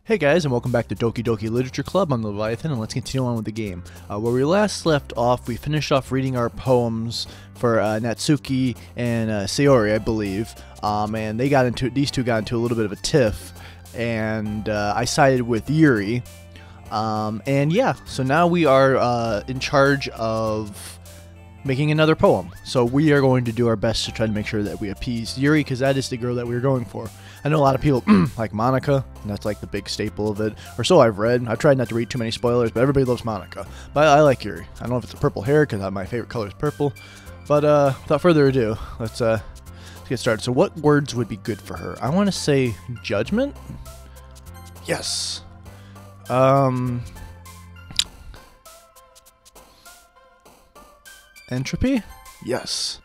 Hey guys, and welcome back to Doki Doki Literature Club. I'm Leviathan, and let's continue on with the game. Where we last left off, we finished off reading our poems for Natsuki and Sayori, I believe. And these two got into a little bit of a tiff, and I sided with Yuri. And yeah, so now we are in charge of making another poem. So we are going to do our best to try to make sure that we appease Yuri, because that is the girl that we were going for. I know a lot of people like Monika, and that's like the big staple of it, or so I've read. I've tried not to read too many spoilers, but everybody loves Monika. But I like Yuri. I don't know if it's the purple hair, because my favorite color is purple. But without further ado, let's get started. So what words would be good for her? I want to say judgment? Yes. Entropy? Yes.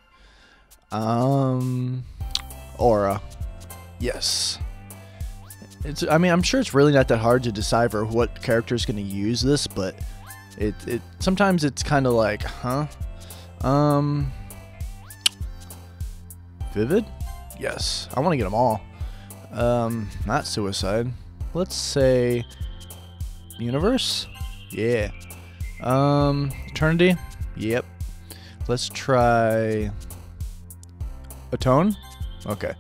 Aura. Yes. I'm sure it's really not that hard to decipher what character is going to use this, but sometimes it's kind of like, huh? Vivid? Yes. I want to get them all. Not suicide. Let's say universe? Yeah. Eternity? Yep. Let's try atone? Okay.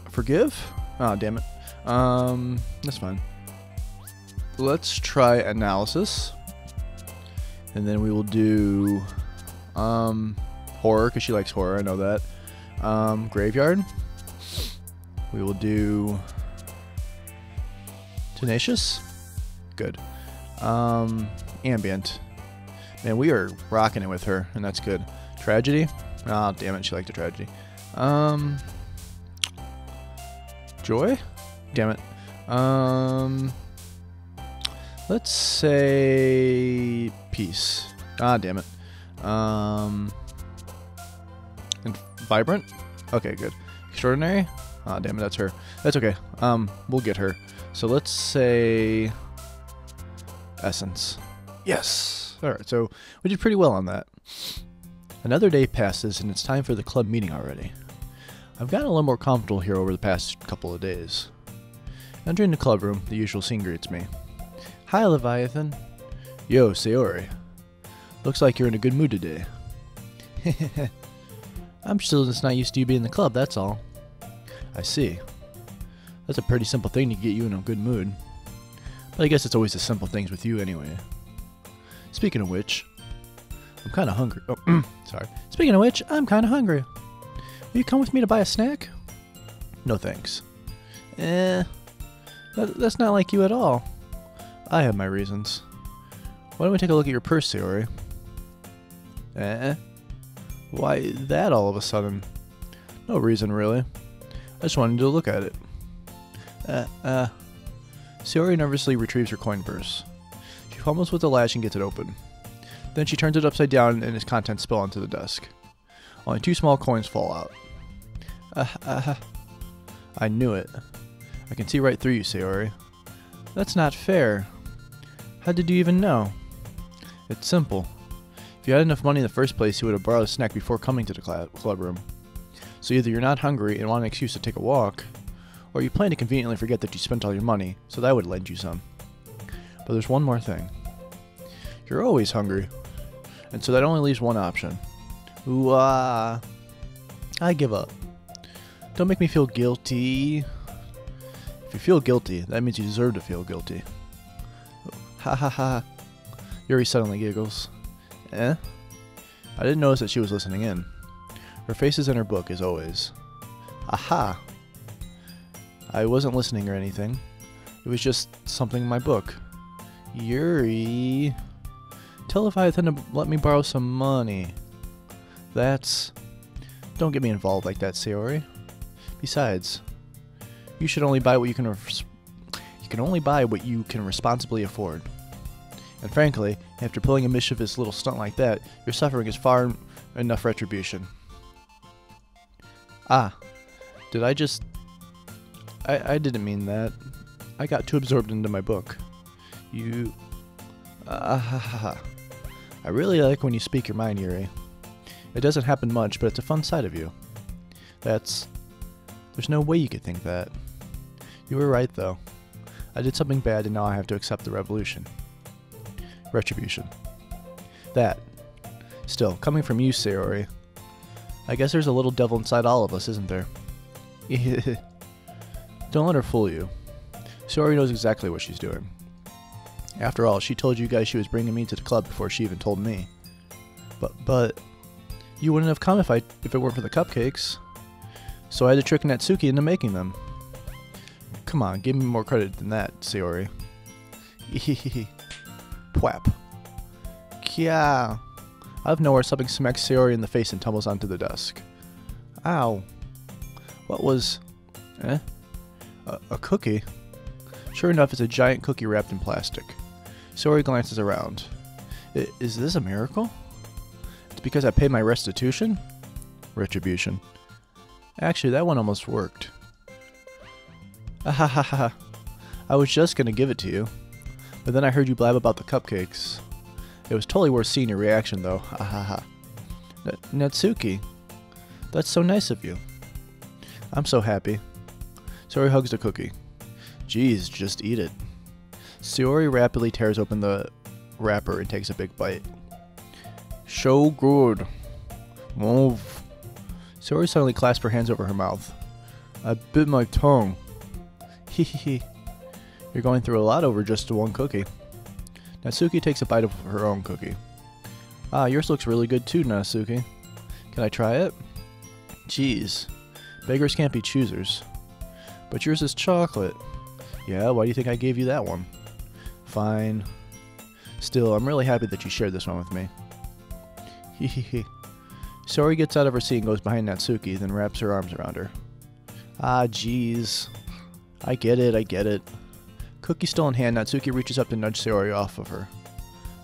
Forgive? Oh, damn it. That's fine. Let's try analysis. And then we will do horror, because she likes horror, I know that. Graveyard. We will do tenacious. Good. Ambient. Man, we are rocking it with her, and that's good. Tragedy? Oh, damn it, she liked the tragedy. Joy? Damn it. Let's say peace. Ah, damn it. And vibrant? Okay, good. Extraordinary? Ah, damn it, that's her. That's okay. We'll get her. So let's say essence. Yes! Alright, so we did pretty well on that. Another day passes, and it's time for the club meeting already. I've gotten a little more comfortable here over the past couple of days. Entering the club room, the usual scene greets me. Hi, Leviathan. Yo, Sayori. Looks like you're in a good mood today. I'm still just not used to you being in the club, that's all. I see. That's a pretty simple thing to get you in a good mood. But I guess it's always the simple things with you anyway. Speaking of which, I'm kind of hungry. Oh, sorry. Speaking of which, I'm kind of hungry. Will you come with me to buy a snack? No thanks. That's not like you at all. I have my reasons. Why don't we take a look at your purse, Sayori? Why that all of a sudden? No reason, really. I just wanted to look at it. Sayori nervously retrieves her coin purse. She fumbles with the latch and gets it open. Then she turns it upside down and its contents spill onto the desk. Only 2 small coins fall out. I knew it. I can see right through you, Sayori. That's not fair. How did you even know? It's simple. If you had enough money in the first place, you would have borrowed a snack before coming to the club room. So either you're not hungry and want an excuse to take a walk, or you plan to conveniently forget that you spent all your money, so that I would lend you some. But there's one more thing. You're always hungry, and so that only leaves one option. Ooh, I give up. Don't make me feel guilty. If you feel guilty, that means you deserve to feel guilty. Ha ha ha. Yuri suddenly giggles. I didn't notice that she was listening in. Her face is in her book, as always. Aha! I wasn't listening or anything. It was just something in my book. Yuri... Tell Leviathan to let me borrow some money. Don't get me involved like that, Sayori. Besides, you should only buy what you can responsibly afford. And frankly, after pulling a mischievous little stunt like that, your suffering is far enough retribution. Did I just... I didn't mean that. I got too absorbed into my book. I really like when you speak your mind, Yuri. It doesn't happen much, but it's a fun side of you. There's no way you could think that. You were right, though. I did something bad and now I have to accept the revolution. Retribution. That. Still, coming from you, Sayori. I guess there's a little devil inside all of us, isn't there? Don't let her fool you. Sayori knows exactly what she's doing. After all, she told you guys she was bringing me to the club before she even told me. But you wouldn't have come if it weren't for the cupcakes. So I had to trick Natsuki into making them. Come on, give me more credit than that, Sayori. Pwap. Kya. Out of nowhere, something smacks Sayori in the face and tumbles onto the desk. Ow. What was... A cookie? Sure enough, it's a giant cookie wrapped in plastic. Sayori glances around. Is this a miracle? It's because I paid my restitution? Retribution. Actually, that one almost worked. Ahahaha. I was just gonna give it to you, but then I heard you blab about the cupcakes. It was totally worth seeing your reaction, though. Ahaha. Natsuki. That's so nice of you. I'm so happy. Sayori hugs the cookie. Geez, just eat it. Sayori rapidly tears open the wrapper and takes a big bite. So good. Move. Sayori suddenly clasped her hands over her mouth. I bit my tongue. Hehehe. You're going through a lot over just one cookie. Natsuki takes a bite of her own cookie. Ah, yours looks really good too, Natsuki. Can I try it? Jeez. Beggars can't be choosers. But yours is chocolate. Yeah, why do you think I gave you that one? Fine. Still, I'm really happy that you shared this one with me. Hehehe. Sayori gets out of her seat and goes behind Natsuki, then wraps her arms around her. Ah, jeez. I get it. Cookie still in hand, Natsuki reaches up to nudge Sayori off of her.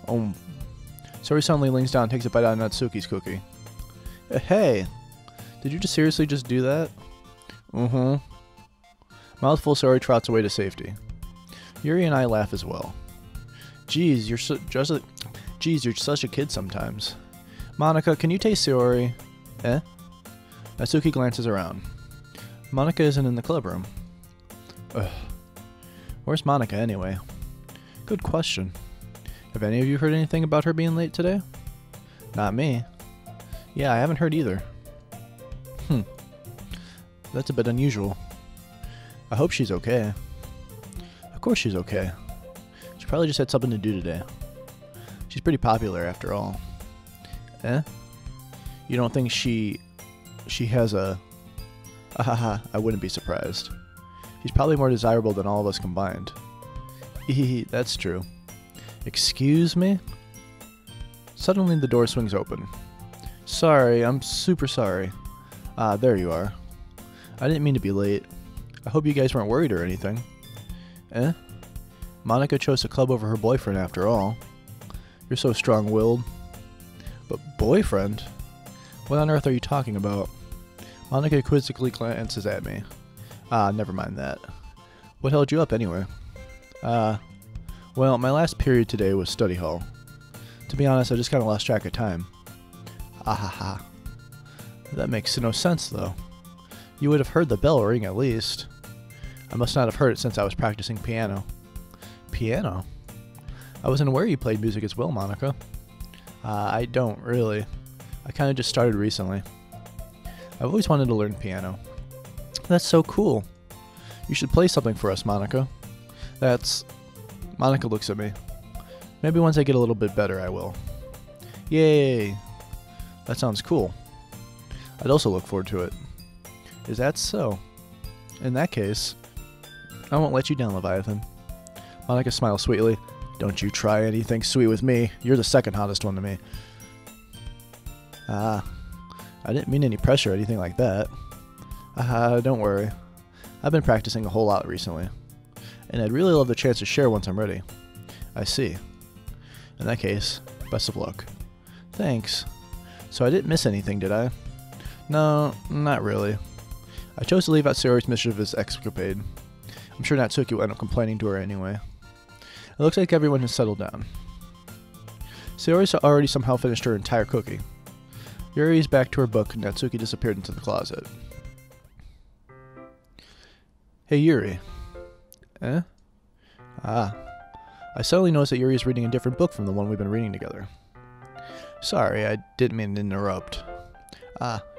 Sayori suddenly leans down and takes a bite out of Natsuki's cookie. Hey! Did you just seriously just do that? Mouthful, Sayori trots away to safety. Yuri and I laugh as well. Jeez, you're such a kid sometimes. Monika, can you taste Sayori? Natsuki glances around. Monika isn't in the club room. Ugh. Where's Monika anyway? Good question. Have any of you heard anything about her being late today? Not me. Yeah, I haven't heard either. That's a bit unusual. I hope she's okay. Of course she's okay. She probably just had something to do today. She's pretty popular after all. You don't think she has a... Ahaha, I wouldn't be surprised. She's probably more desirable than all of us combined. Hehe, that's true. Excuse me? Suddenly the door swings open. Sorry, I'm super sorry. Ah, there you are. I didn't mean to be late. I hope you guys weren't worried or anything. Monika chose the club over her boyfriend after all. You're so strong-willed. But boyfriend? What on earth are you talking about? Monika quizzically glances at me. Ah, never mind that. What held you up anyway? Well, my last period today was study hall. To be honest, I just kind of lost track of time. Ahaha. That makes no sense, though. You would have heard the bell ring at least. I must not have heard it since I was practicing piano. Piano? I wasn't aware you played music as well, Monika. I don't, really. I kind of just started recently. I've always wanted to learn piano. That's so cool. You should play something for us, Monika. Monika looks at me. Maybe once I get a little bit better, I will. Yay! That sounds cool. I'd also look forward to it. Is that so? In that case, I won't let you down, Leviathan. Monika smiles sweetly. Don't you try anything sweet with me. You're the second hottest one to me. I didn't mean any pressure or anything like that. Don't worry. I've been practicing a whole lot recently. And I'd really love the chance to share once I'm ready. I see. In that case, best of luck. Thanks. So I didn't miss anything, did I? No, not really. I chose to leave out Sayori's mischievous escapade. I'm sure Natsuki will end up complaining to her anyway. It looks like everyone has settled down. Sayori's already somehow finished her entire cookie. Yuri's back to her book, and Natsuki disappeared into the closet. Hey, Yuri. Eh? Ah. I suddenly noticed that Yuri is reading a different book from the one we've been reading together. Sorry, I didn't mean to interrupt.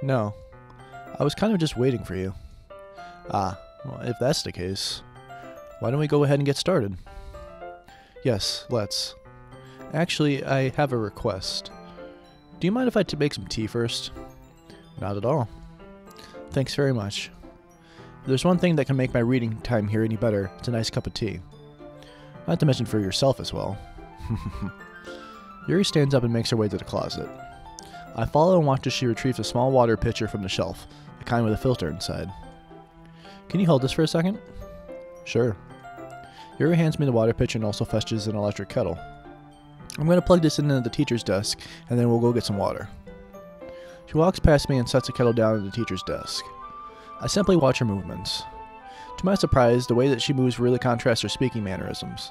No. I was kind of just waiting for you. Well, if that's the case, why don't we go ahead and get started? Yes, let's. Actually, I have a request. Do you mind if I make some tea first? Not at all. Thanks very much. If there's one thing that can make my reading time here any better, it's a nice cup of tea. Not to mention for yourself as well. Yuri stands up and makes her way to the closet. I follow and watch as she retrieves a small water pitcher from the shelf, the kind with a filter inside. Can you hold this for a second? Sure. Yuri hands me the water pitcher and also fetches an electric kettle. I'm going to plug this into the teacher's desk, and then we'll go get some water. She walks past me and sets the kettle down at the teacher's desk. I simply watch her movements. To my surprise, the way that she moves really contrasts her speaking mannerisms.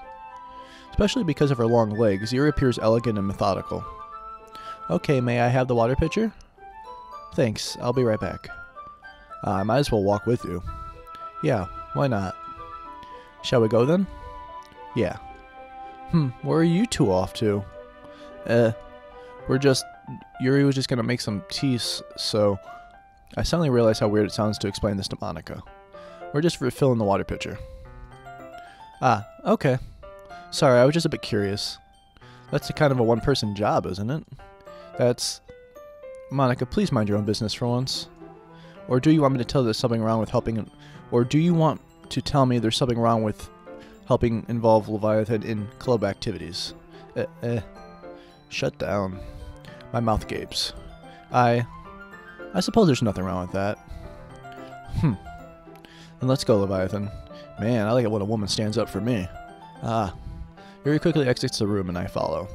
Especially because of her long legs, Yuri appears elegant and methodical. Okay, may I have the water pitcher? Thanks, I'll be right back. I might as well walk with you. Yeah, why not? Shall we go then? Yeah. Where are you two off to? Yuri was just gonna make some tea, so I suddenly realized how weird it sounds to explain this to Monika. We're just refilling the water pitcher. Okay. Sorry, I was just a bit curious. That's kind of a one-person job, isn't it? Monika, please mind your own business for once. Or do you want me to tell there's something wrong with helping... Or do you want to tell me there's something wrong with helping involve Leviathan in club activities? Shut down. My mouth gapes. I suppose there's nothing wrong with that. Then let's go, Leviathan. Man, I like it when a woman stands up for me. Yuri quickly exits the room and I follow.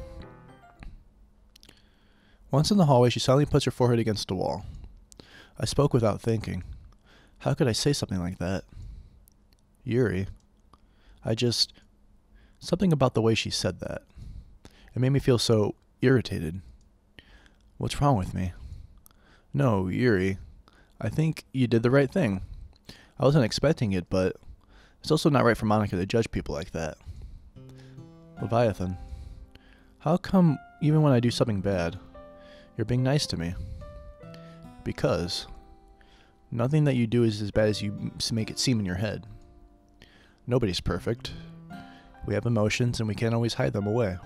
Once in the hallway, she suddenly puts her forehead against the wall. I spoke without thinking. How could I say something like that? Yuri. Something about the way she said that. It made me feel so irritated. What's wrong with me? No, Yuri. I think you did the right thing. I wasn't expecting it, but it's also not right for Monika to judge people like that. Leviathan. How come, even when I do something bad, you're being nice to me? Because nothing that you do is as bad as you make it seem in your head. Nobody's perfect. We have emotions and we can't always hide them away.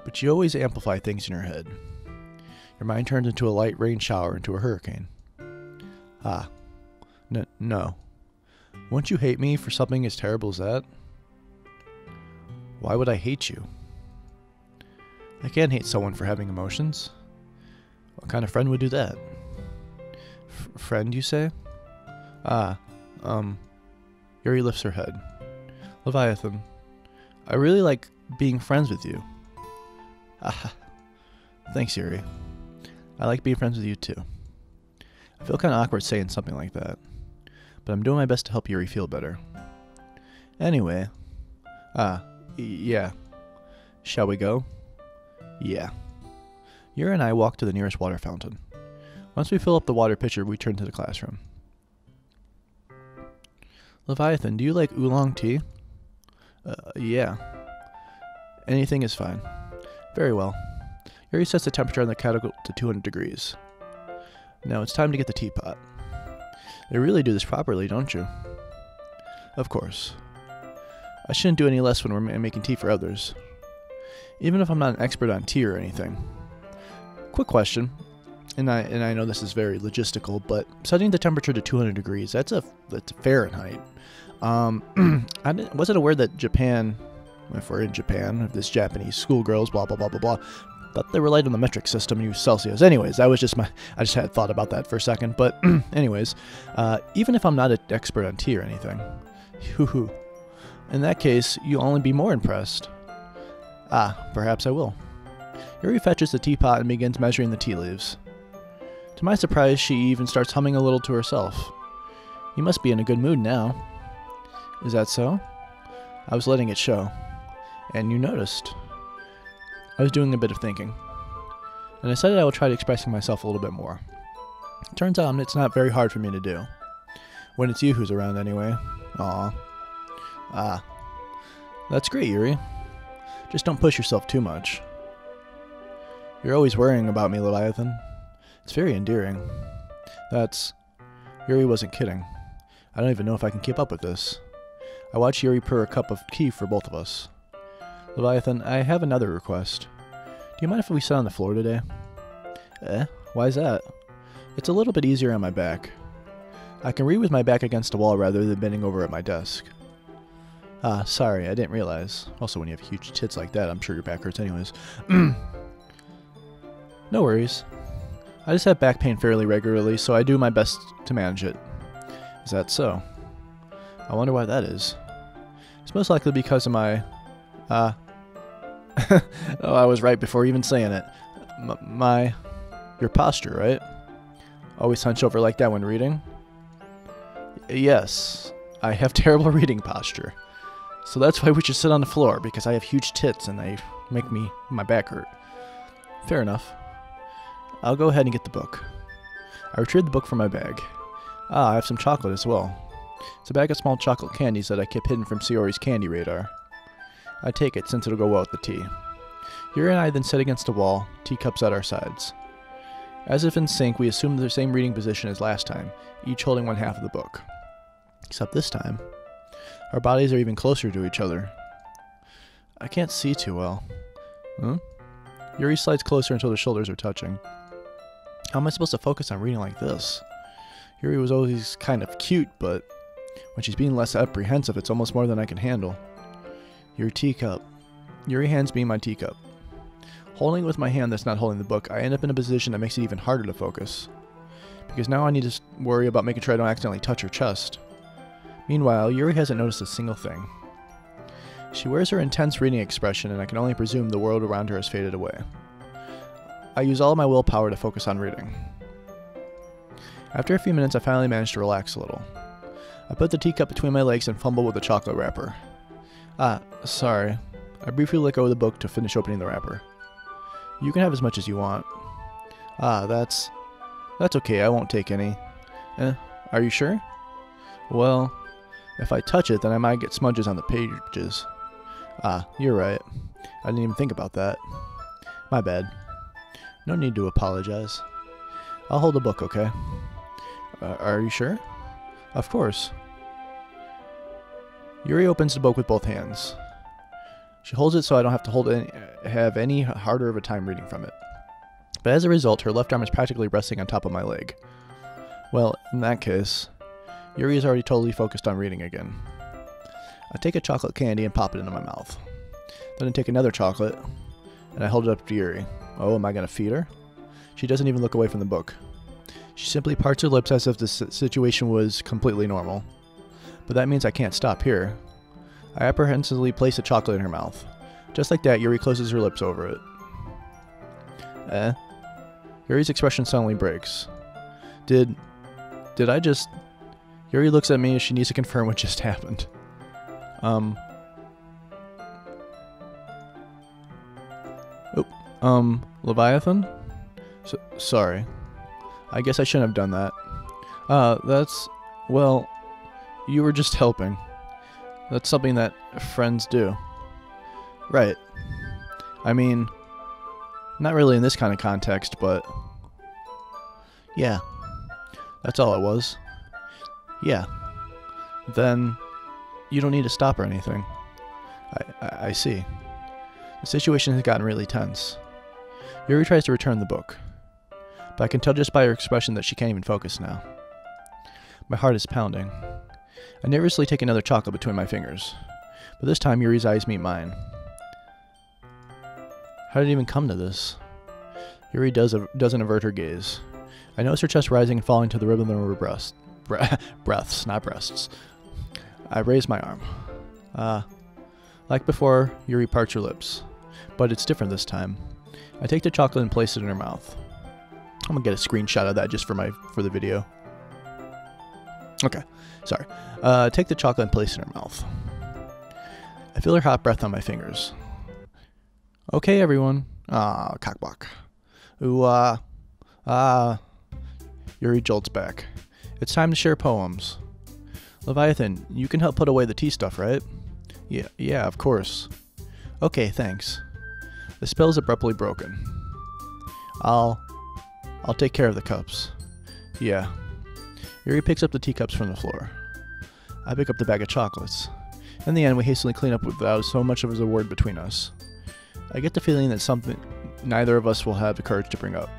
But you always amplify things in your head. Your mind turns into a light rain shower into a hurricane. No. Won't you hate me for something as terrible as that? Why would I hate you? I can't hate someone for having emotions. What kind of friend would do that? Friend, you say? Yuri lifts her head. Leviathan, I really like being friends with you. Thanks, Yuri. I like being friends with you too. I feel kind of awkward saying something like that, but I'm doing my best to help Yuri feel better. Anyway, yeah. Shall we go? Yeah. Yuri and I walk to the nearest water fountain. Once we fill up the water pitcher, we turn to the classroom. Leviathan, do you like oolong tea? Yeah. Anything is fine. Very well. Yuri sets the temperature on the kettle to 200 degrees. Now it's time to get the teapot. You really do this properly, don't you? Of course. I shouldn't do any less when we're making tea for others. Even if I'm not an expert on tea or anything. Quick question, and I know this is very logistical, but setting the temperature to 200 degrees, that's Fahrenheit. I wasn't aware that Japan, if we're in Japan, if this Japanese schoolgirls, blah, blah, blah, blah, blah, thought they relied on the metric system and used Celsius. Anyways, I just had thought about that for a second, but anyways, even if I'm not an expert on tea or anything, in that case, you'll only be more impressed. Perhaps I will. Yuri fetches the teapot and begins measuring the tea leaves. To my surprise, she even starts humming a little to herself. You must be in a good mood now. Is that so? I was letting it show. And you noticed. I was doing a bit of thinking. and decided I would try expressing myself a little bit more. Turns out it's not very hard for me to do. When it's you who's around anyway. Aw. Ah. That's great, Yuri. Just don't push yourself too much. You're always worrying about me, Leviathan. It's very endearing. Yuri wasn't kidding. I don't even know if I can keep up with this. I watched Yuri pour a cup of tea for both of us. Leviathan, I have another request. Do you mind if we sit on the floor today? Why's that? It's a little bit easier on my back. I can read with my back against a wall rather than bending over at my desk. Sorry, I didn't realize. Also, when you have huge tits like that, I'm sure your back hurts anyways. No worries. I just have back pain fairly regularly, so I do my best to manage it. Is that so? I wonder why that is. It's most likely because of my... oh, I was right before even saying it. Your posture, right? Always hunch over like that when reading? Yes, I have terrible reading posture. So that's why we should sit on the floor, because I have huge tits and they make my back hurt. Fair enough. I'll go ahead and get the book. I retrieved the book from my bag. I have some chocolate as well. It's a bag of small chocolate candies that I kept hidden from Sayori's candy radar. I take it, since it'll go well with the tea. Yuri and I then sit against a wall, teacups at our sides. As if in sync, we assumed the same reading position as last time, each holding one half of the book. Except this time, our bodies are even closer to each other. I can't see too well. Yuri slides closer until their shoulders are touching. How am I supposed to focus on reading like this? Yuri was always kind of cute, but when she's being less apprehensive, it's almost more than I can handle. Your teacup. Yuri hands me my teacup. Holding it with my hand that's not holding the book, I end up in a position that makes it even harder to focus. Because now I need to worry about making sure I don't accidentally touch her chest. Meanwhile, Yuri hasn't noticed a single thing. She wears her intense reading expression, and I can only presume the world around her has faded away. I use all of my willpower to focus on reading. After a few minutes, I finally managed to relax a little. I put the teacup between my legs and fumble with the chocolate wrapper. Sorry. I briefly let go of the book to finish opening the wrapper. You can have as much as you want. That's okay, I won't take any. Are you sure? Well, if I touch it, then I might get smudges on the pages. You're right. I didn't even think about that. My bad. No need to apologize. I'll hold the book, okay? Are you sure? Of course. Yuri opens the book with both hands. She holds it so I don't have to have any harder of a time reading from it. But as a result, her left arm is practically resting on top of my leg. Well, in that case, Yuri is already totally focused on reading again. I take a chocolate candy and pop it into my mouth. Then I take another chocolate, and I hold it up to Yuri. Oh, am I going to feed her? She doesn't even look away from the book. She simply parts her lips as if the situation was completely normal. But that means I can't stop here. I apprehensively place a chocolate in her mouth. Just like that, Yuri closes her lips over it. Yuri's expression suddenly breaks. Did I just... Yuri looks at me as she needs to confirm what just happened. Leviathan? Sorry. I guess I shouldn't have done that. Well, you were just helping. That's something that friends do. Right. I mean, not really in this kind of context, but... Yeah. That's all it was. Yeah. Then, you don't need to stop or anything. I see. The situation has gotten really tense. Yuri tries to return the book, but I can tell just by her expression that she can't even focus now. My heart is pounding. I nervously take another chocolate between my fingers, but this time Yuri's eyes meet mine. How did it even come to this? Yuri doesn't avert her gaze. I notice her chest rising and falling to the rhythm of her breaths, not breasts. I raise my arm. Like before, Yuri parts her lips, but it's different this time. I take the chocolate and place it in her mouth. I'm gonna get a screenshot of that just for the video. Okay, sorry. Take the chocolate and place it in her mouth. I feel her hot breath on my fingers. Okay, everyone. Cockblock. Ooh, Yuri jolts back. It's time to share poems. Leviathan, you can help put away the tea stuff, right? Yeah, of course. Okay, thanks. The spell is abruptly broken. I'll take care of the cups. Yeah. Yuri picks up the teacups from the floor. I pick up the bag of chocolates. In the end, we hastily clean up without so much as a word between us. I get the feeling that something neither of us will have the courage to bring up.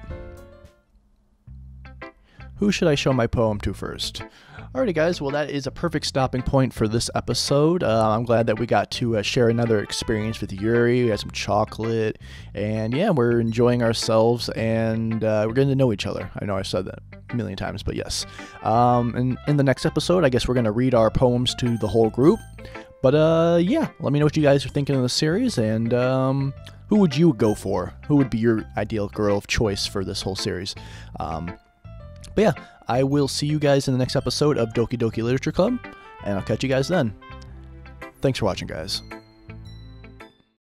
Who should I show my poem to first? Alrighty guys, well that is a perfect stopping point for this episode. I'm glad that we got to share another experience with Yuri. We had some chocolate, and yeah, we're enjoying ourselves, and we're getting to know each other. I know I've said that a million times, but yes. And in the next episode, I guess we're going to read our poems to the whole group. But yeah, let me know what you guys are thinking of the series, and who would you go for? Who would be your ideal girl of choice for this whole series? But yeah, I will see you guys in the next episode of Doki Doki Literature Club, and I'll catch you guys then. Thanks for watching, guys.